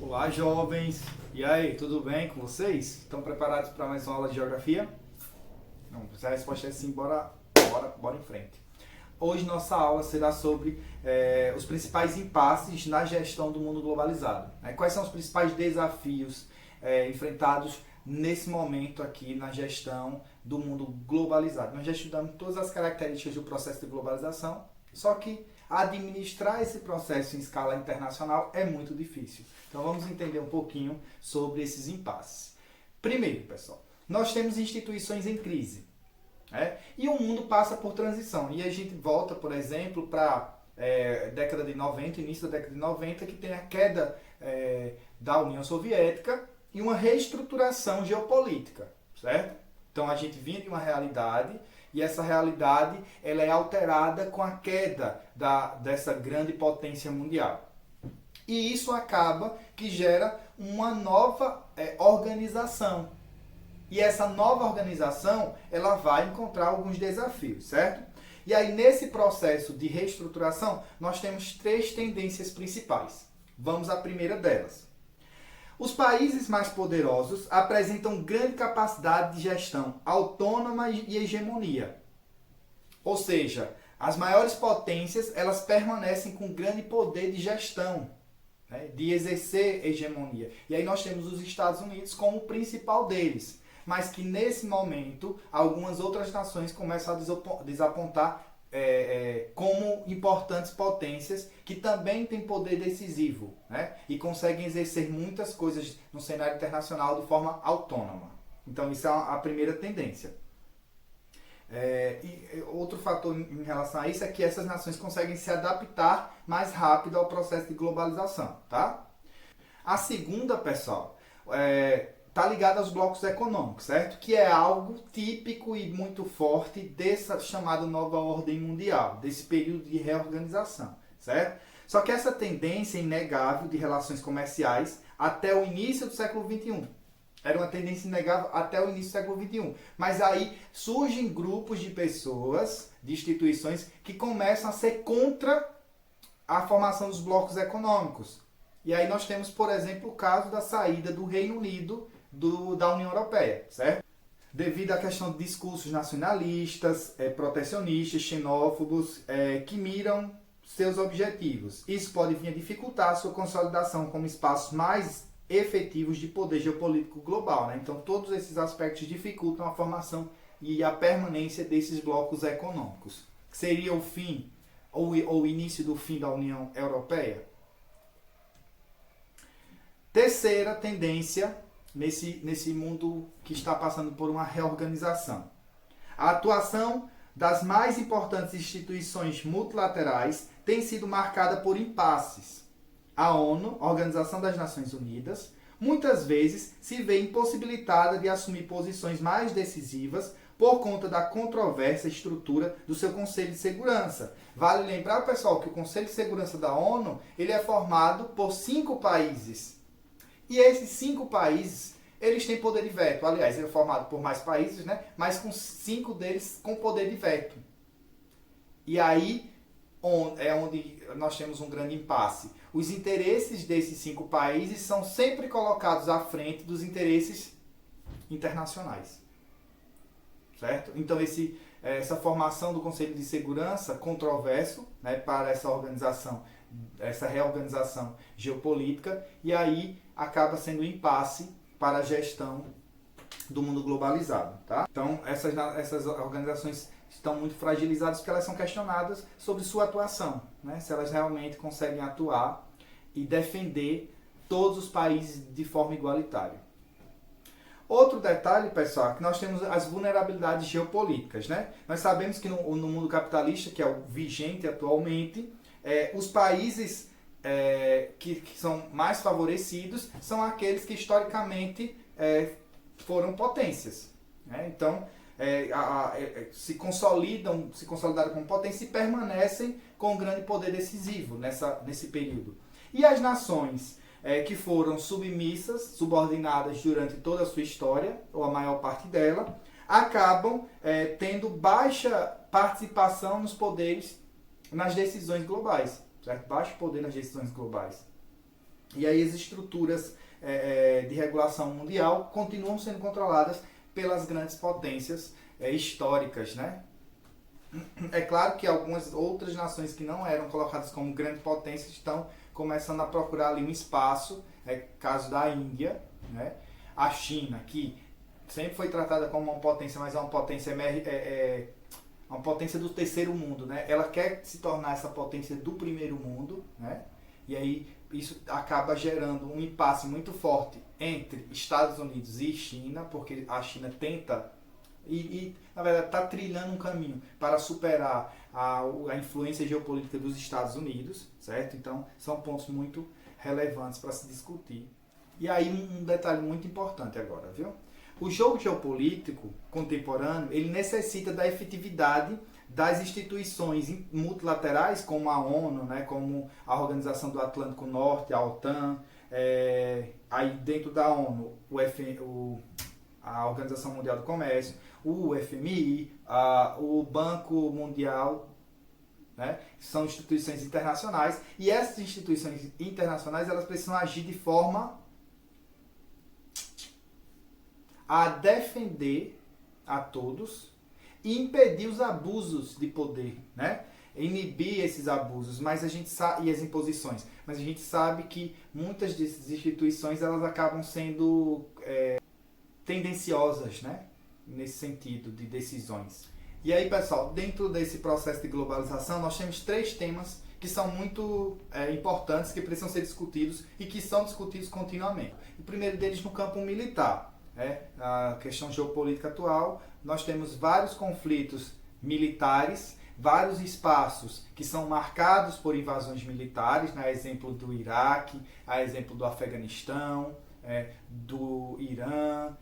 Olá, jovens! E aí, tudo bem com vocês? Estão preparados para mais uma aula de geografia? Não, se a resposta é sim, bora em frente. Hoje nossa aula será sobre os principais impasses na gestão do mundo globalizado. Quais são os principais desafios enfrentados nesse momento aqui na gestão do mundo globalizado? Nós já estudamos todas as características do processo de globalização, só que administrar esse processo em escala internacional é muito difícil. Então vamos entender um pouquinho sobre esses impasses. Primeiro, pessoal, nós temos instituições em crise. E o mundo passa por transição. E a gente volta, por exemplo, para década de 90, início da década de 90, que tem a queda da União Soviética e uma reestruturação geopolítica, certo? Então a gente vinha de uma realidade e essa realidade ela é alterada com a queda dessa grande potência mundial. E isso acaba que gera uma nova organização. E essa nova organização ela vai encontrar alguns desafios, certo? E aí nesse processo de reestruturação nós temos três tendências principais. Vamos à primeira delas. Os países mais poderosos apresentam grande capacidade de gestão autônoma e hegemonia. Ou seja, as maiores potências elas permanecem com grande poder de gestão, de exercer hegemonia. E aí nós temos os Estados Unidos como o principal deles. Mas que nesse momento algumas outras nações começam a desapontar como importantes potências que também têm poder decisivo, e conseguem exercer muitas coisas no cenário internacional de forma autônoma. Então isso é a primeira tendência. E outro fator em relação a isso é que essas nações conseguem se adaptar mais rápido ao processo de globalização. Tá? A segunda, pessoal, está ligada aos blocos econômicos, certo? Que é algo típico e muito forte dessa chamada nova ordem mundial, desse período de reorganização, certo? Só que essa tendência é inegável de relações comerciais até o início do século XXI. Era uma tendência inegável até o início do século XXI. Mas aí surgem grupos de pessoas, de instituições, que começam a ser contra a formação dos blocos econômicos. E aí nós temos, por exemplo, o caso da saída do Reino Unido da União Europeia, certo? Devido à questão de discursos nacionalistas, protecionistas, xenófobos, que miram seus objetivos. Isso pode vir a dificultar a sua consolidação como espaços mais efetivos de poder geopolítico global. Então todos esses aspectos dificultam a formação e a permanência desses blocos econômicos. Seria o fim ou o início do fim da União Europeia? Terceira tendência nesse mundo que está passando por uma reorganização. A atuação das mais importantes instituições multilaterais tem sido marcada por impasses. A ONU, a Organização das Nações Unidas, muitas vezes se vê impossibilitada de assumir posições mais decisivas por conta da controversa estrutura do seu Conselho de Segurança. Vale lembrar, pessoal, que o Conselho de Segurança da ONU ele é formado por 5 países. E esses 5 países, eles têm poder de veto. Aliás, ele é formado por mais países, mas com 5 deles com poder de veto. E aí é onde nós temos um grande impasse. Os interesses desses 5 países são sempre colocados à frente dos interesses internacionais. Certo? Então, essa formação do Conselho de Segurança controverso, para essa organização, essa reorganização geopolítica, e aí acaba sendo um impasse para a gestão do mundo globalizado. Tá? Então, essas organizações estão muito fragilizadas porque elas são questionadas sobre sua atuação, se elas realmente conseguem atuar e defender todos os países de forma igualitária. Outro detalhe, pessoal, é que nós temos as vulnerabilidades geopolíticas. Nós sabemos que no mundo capitalista, que é o vigente atualmente, os países que são mais favorecidos são aqueles que historicamente foram potências. Então, se consolidaram como potência e permanecem com um grande poder decisivo nesse período. E as nações que foram subordinadas durante toda a sua história, ou a maior parte dela, acabam tendo baixa participação nos poderes, nas decisões globais. Certo? Baixo poder nas decisões globais. E aí as estruturas de regulação mundial continuam sendo controladas pelas grandes potências históricas, né? É claro que algumas outras nações que não eram colocadas como grandes potências estão começando a procurar ali um espaço, caso da Índia, né? A China, que sempre foi tratada como uma potência, mas é uma potência uma potência do terceiro mundo, né? Ela quer se tornar essa potência do primeiro mundo, né? E aí isso acaba gerando um impasse muito forte entre Estados Unidos e China, porque a China tenta na verdade está trilhando um caminho para superar a influência geopolítica dos Estados Unidos, certo? Então são pontos muito relevantes para se discutir. E aí um detalhe muito importante agora, viu? O jogo geopolítico contemporâneo, ele necessita da efetividade das instituições multilaterais, como a ONU, né, como a Organização do Atlântico Norte, a OTAN, aí dentro da ONU, a Organização Mundial do Comércio, o FMI, o Banco Mundial, né, são instituições internacionais, e essas instituições internacionais elas precisam agir de forma a defender a todos e impedir os abusos de poder, né? Inibir esses abusos, mas a gente sabe, e as imposições, mas a gente sabe que muitas dessas instituições elas acabam sendo tendenciosas, né? Nesse sentido de decisões. E aí, pessoal, dentro desse processo de globalização, nós temos 3 temas que são muito importantes, que precisam ser discutidos e que são discutidos continuamente. O primeiro deles no campo militar. A questão geopolítica atual, nós temos vários conflitos militares, vários espaços que são marcados por invasões militares, né? A exemplo do Iraque, a exemplo do Afeganistão, do Irã,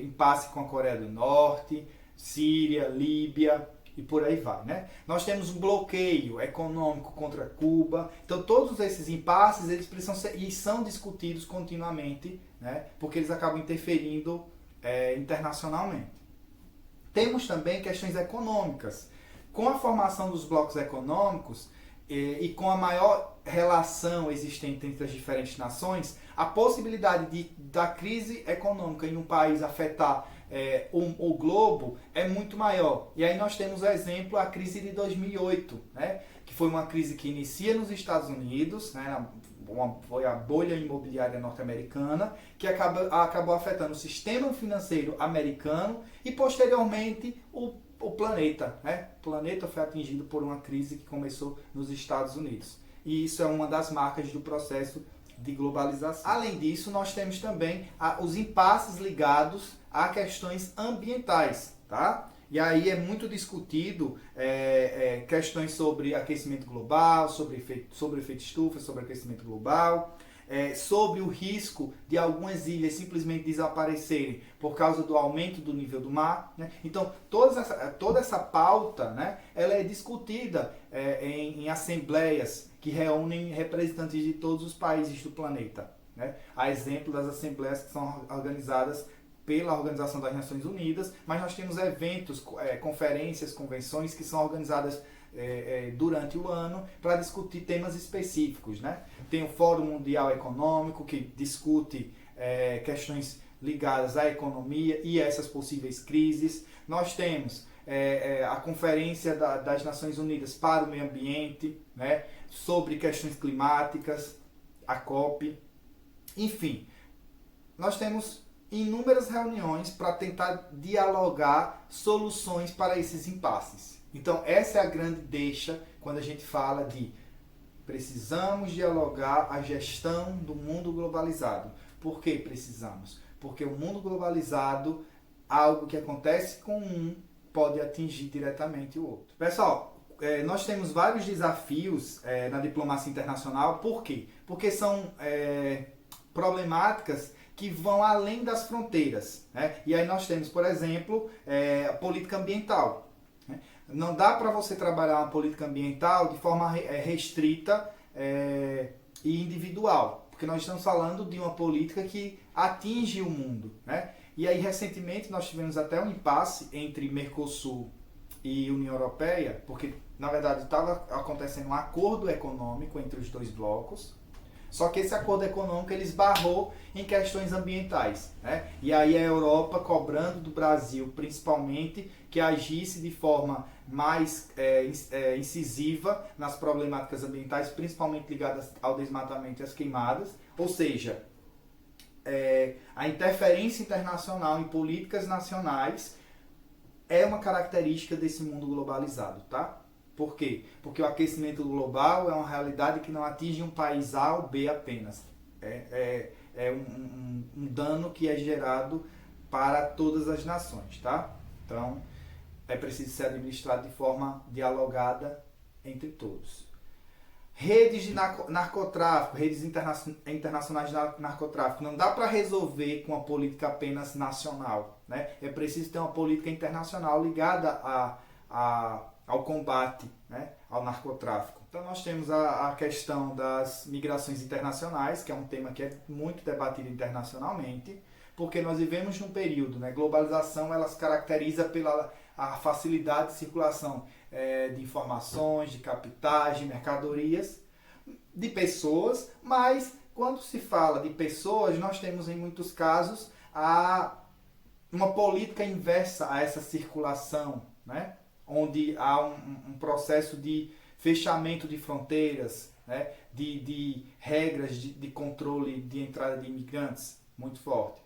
impasse com a Coreia do Norte, Síria, Líbia e por aí vai, né? Nós temos um bloqueio econômico contra Cuba. Então todos esses impasses eles precisam ser e são discutidos continuamente, né? Porque eles acabam interferindo internacionalmente. Temos também questões econômicas. Com a formação dos blocos econômicos e com a maior relação existente entre as diferentes nações, a possibilidade da crise econômica em um país afetar o globo é muito maior. E aí nós temos o exemplo, a crise de 2008, né? Que foi uma crise que inicia nos Estados Unidos, né? Foi a bolha imobiliária norte-americana, que acabou afetando o sistema financeiro americano e posteriormente o planeta, né? O planeta foi atingido por uma crise que começou nos Estados Unidos. E isso é uma das marcas do processo de globalização. Além disso, nós temos também os impasses ligados a questões ambientais, tá? E aí é muito discutido questões sobre aquecimento global, sobre efeito estufa, sobre aquecimento global, sobre o risco de algumas ilhas simplesmente desaparecerem por causa do aumento do nível do mar, né? Então toda essa pauta, né, ela é discutida em assembleias que reúnem representantes de todos os países do planeta, né? A exemplo das assembleias que são organizadas pela Organização das Nações Unidas, mas nós temos eventos, conferências, convenções que são organizadas durante o ano para discutir temas específicos, né? Tem o Fórum Mundial Econômico, que discute questões ligadas à economia e essas possíveis crises. Nós temos a Conferência das Nações Unidas para o Meio Ambiente, né? Sobre questões climáticas, a COP. Enfim, nós temos inúmeras reuniões para tentar dialogar soluções para esses impasses. Então essa é a grande deixa quando a gente fala de precisamos dialogar a gestão do mundo globalizado. Por que precisamos? Porque o mundo globalizado, algo que acontece com um, pode atingir diretamente o outro. Pessoal, nós temos vários desafios na diplomacia internacional. Por quê? Porque são problemáticas que vão além das fronteiras, né? E aí nós temos, por exemplo, a política ambiental, né? Não dá para você trabalhar uma política ambiental de forma restrita e individual, porque nós estamos falando de uma política que atinge o mundo, né? E aí recentemente nós tivemos até um impasse entre Mercosul e União Europeia, porque na verdade estava acontecendo um acordo econômico entre os dois blocos, Só que esse acordo econômico ele esbarrou em questões ambientais, né? E aí a Europa cobrando do Brasil, principalmente, que agisse de forma mais incisiva nas problemáticas ambientais, principalmente ligadas ao desmatamento e às queimadas. Ou seja, a interferência internacional em políticas nacionais é uma característica desse mundo globalizado, tá? Por quê? Porque o aquecimento global é uma realidade que não atinge um país A ou B apenas. É um dano que é gerado para todas as nações, tá? Então, é preciso ser administrado de forma dialogada entre todos. Redes de narcotráfico, redes internacionais de narcotráfico, não dá para resolver com a política apenas nacional, né? É preciso ter uma política internacional ligada ao combate, né, ao narcotráfico. Então nós temos a questão das migrações internacionais, que é um tema que é muito debatido internacionalmente, porque nós vivemos num período, né, globalização ela se caracteriza pela a facilidade de circulação de informações, de capitais, de mercadorias, de pessoas, mas quando se fala de pessoas, nós temos em muitos casos uma política inversa a essa circulação, né? Onde há um processo de fechamento de fronteiras, né? de regras de controle de entrada de imigrantes muito forte.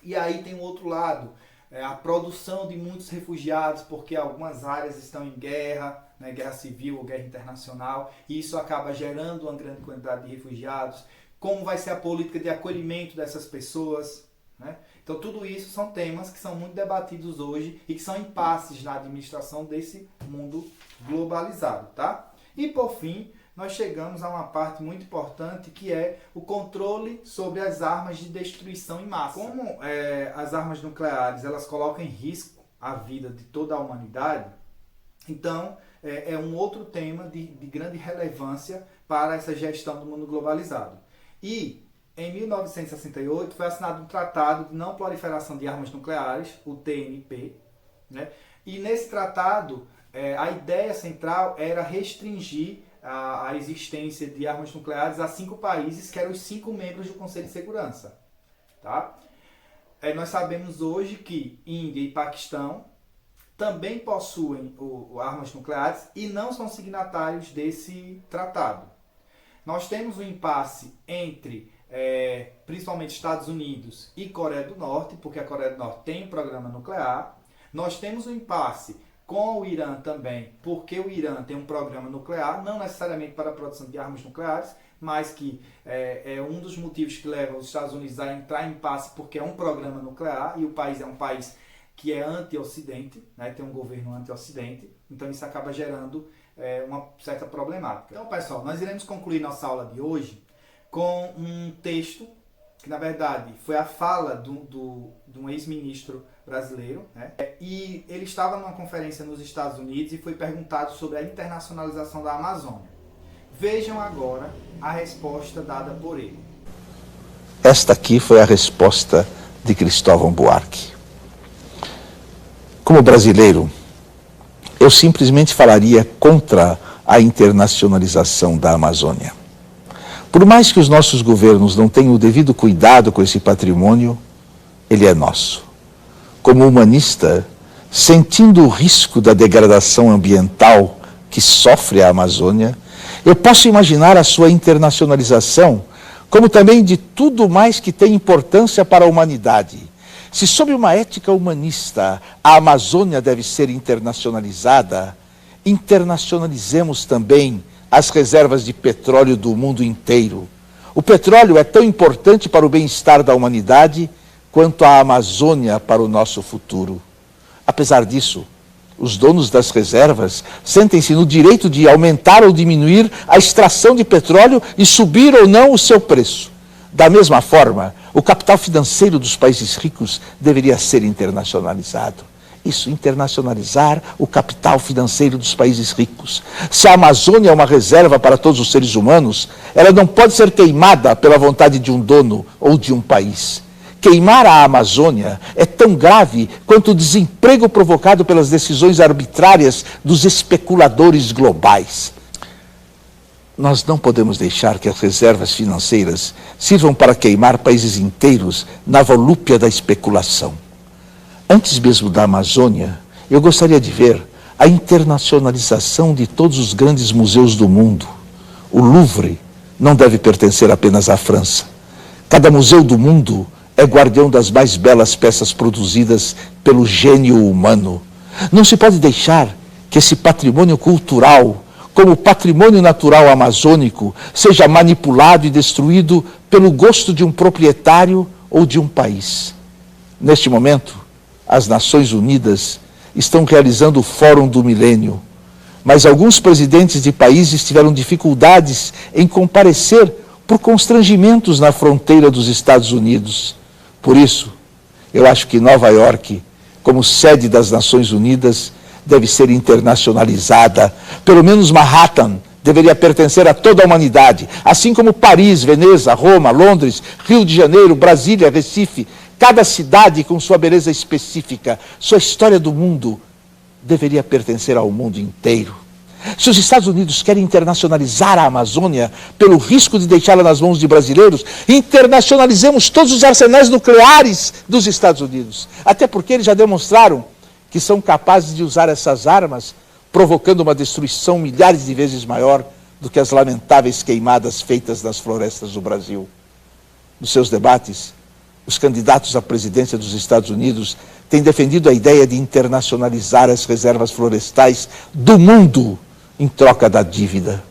E aí tem o outro lado, a produção de muitos refugiados, porque algumas áreas estão em guerra, né? Guerra civil ou guerra internacional, e isso acaba gerando uma grande quantidade de refugiados. Como vai ser a política de acolhimento dessas pessoas, né? Então tudo isso são temas que são muito debatidos hoje e que são impasses na administração desse mundo globalizado, tá? E por fim, nós chegamos a uma parte muito importante que é o controle sobre as armas de destruição em massa. Como as armas nucleares elas colocam em risco a vida de toda a humanidade, então é um outro tema de grande relevância para essa gestão do mundo globalizado. E em 1968 foi assinado um Tratado de Não Proliferação de Armas Nucleares, o TNP, né? E nesse tratado a ideia central era restringir a existência de armas nucleares a 5 países, que eram os 5 membros do Conselho de Segurança. Tá? Nós sabemos hoje que Índia e Paquistão também possuem armas nucleares e não são signatários desse tratado. Nós temos um impasse entre principalmente Estados Unidos e Coreia do Norte, porque a Coreia do Norte tem um programa nuclear. Nós temos um impasse com o Irã também, porque o Irã tem um programa nuclear, não necessariamente para a produção de armas nucleares, mas que é um dos motivos que leva os Estados Unidos a entrar em impasse, porque é um programa nuclear e o país é um país que é anti-ocidente, né, tem um governo anti-ocidente, então isso acaba gerando uma certa problemática. Então, pessoal, nós iremos concluir nossa aula de hoje com um texto que, na verdade, foi a fala de um ex-ministro brasileiro, né? E ele estava numa conferência nos Estados Unidos e foi perguntado sobre a internacionalização da Amazônia. Vejam agora a resposta dada por ele. Esta aqui foi a resposta de Cristóvão Buarque. Como brasileiro, eu simplesmente falaria contra a internacionalização da Amazônia. Por mais que os nossos governos não tenham o devido cuidado com esse patrimônio, ele é nosso. Como humanista, sentindo o risco da degradação ambiental que sofre a Amazônia, eu posso imaginar a sua internacionalização, como também de tudo mais que tem importância para a humanidade. Se sob uma ética humanista a Amazônia deve ser internacionalizada, internacionalizemos também as reservas de petróleo do mundo inteiro. O petróleo é tão importante para o bem-estar da humanidade quanto a Amazônia para o nosso futuro. Apesar disso, os donos das reservas sentem-se no direito de aumentar ou diminuir a extração de petróleo e subir ou não o seu preço. Da mesma forma, o capital financeiro dos países ricos deveria ser internacionalizado. Isso, internacionalizar o capital financeiro dos países ricos. Se a Amazônia é uma reserva para todos os seres humanos, ela não pode ser queimada pela vontade de um dono ou de um país. Queimar a Amazônia é tão grave quanto o desemprego provocado pelas decisões arbitrárias dos especuladores globais. Nós não podemos deixar que as reservas financeiras sirvam para queimar países inteiros na volúpia da especulação. Antes mesmo da Amazônia, eu gostaria de ver a internacionalização de todos os grandes museus do mundo. O Louvre não deve pertencer apenas à França. Cada museu do mundo é guardião das mais belas peças produzidas pelo gênio humano. Não se pode deixar que esse patrimônio cultural, como o patrimônio natural amazônico, seja manipulado e destruído pelo gosto de um proprietário ou de um país. Neste momento, as Nações Unidas estão realizando o Fórum do Milênio, mas alguns presidentes de países tiveram dificuldades em comparecer por constrangimentos na fronteira dos Estados Unidos. Por isso, eu acho que Nova York, como sede das Nações Unidas, deve ser internacionalizada. Pelo menos Manhattan deveria pertencer a toda a humanidade, assim como Paris, Veneza, Roma, Londres, Rio de Janeiro, Brasília, Recife. Cada cidade com sua beleza específica, sua história do mundo, deveria pertencer ao mundo inteiro. Se os Estados Unidos querem internacionalizar a Amazônia pelo risco de deixá-la nas mãos de brasileiros, internacionalizemos todos os arsenais nucleares dos Estados Unidos. Até porque eles já demonstraram que são capazes de usar essas armas, provocando uma destruição milhares de vezes maior do que as lamentáveis queimadas feitas nas florestas do Brasil. Nos seus debates, os candidatos à presidência dos Estados Unidos têm defendido a ideia de internacionalizar as reservas florestais do mundo em troca da dívida.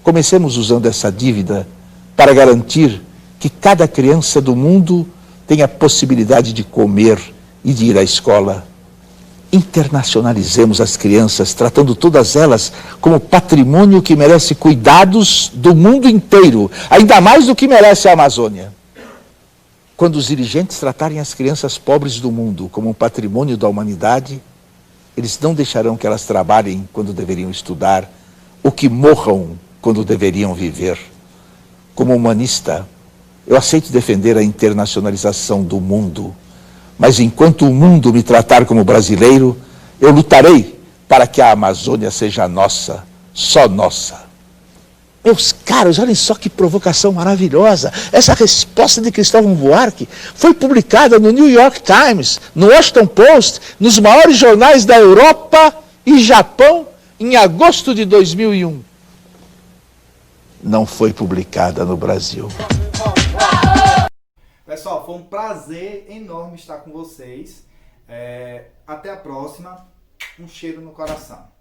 Comecemos usando essa dívida para garantir que cada criança do mundo tenha a possibilidade de comer e de ir à escola. Internacionalizemos as crianças, tratando todas elas como patrimônio que merece cuidados do mundo inteiro, ainda mais do que merece a Amazônia. Quando os dirigentes tratarem as crianças pobres do mundo como um patrimônio da humanidade, eles não deixarão que elas trabalhem quando deveriam estudar, ou que morram quando deveriam viver. Como humanista, eu aceito defender a internacionalização do mundo, mas enquanto o mundo me tratar como brasileiro, eu lutarei para que a Amazônia seja nossa, só nossa. Meus caros, olhem só que provocação maravilhosa. Essa resposta de Cristóvão Buarque foi publicada no New York Times, no Washington Post, nos maiores jornais da Europa e Japão, em agosto de 2001. Não foi publicada no Brasil. Pessoal, foi um prazer enorme estar com vocês. Até a próxima. Um cheiro no coração.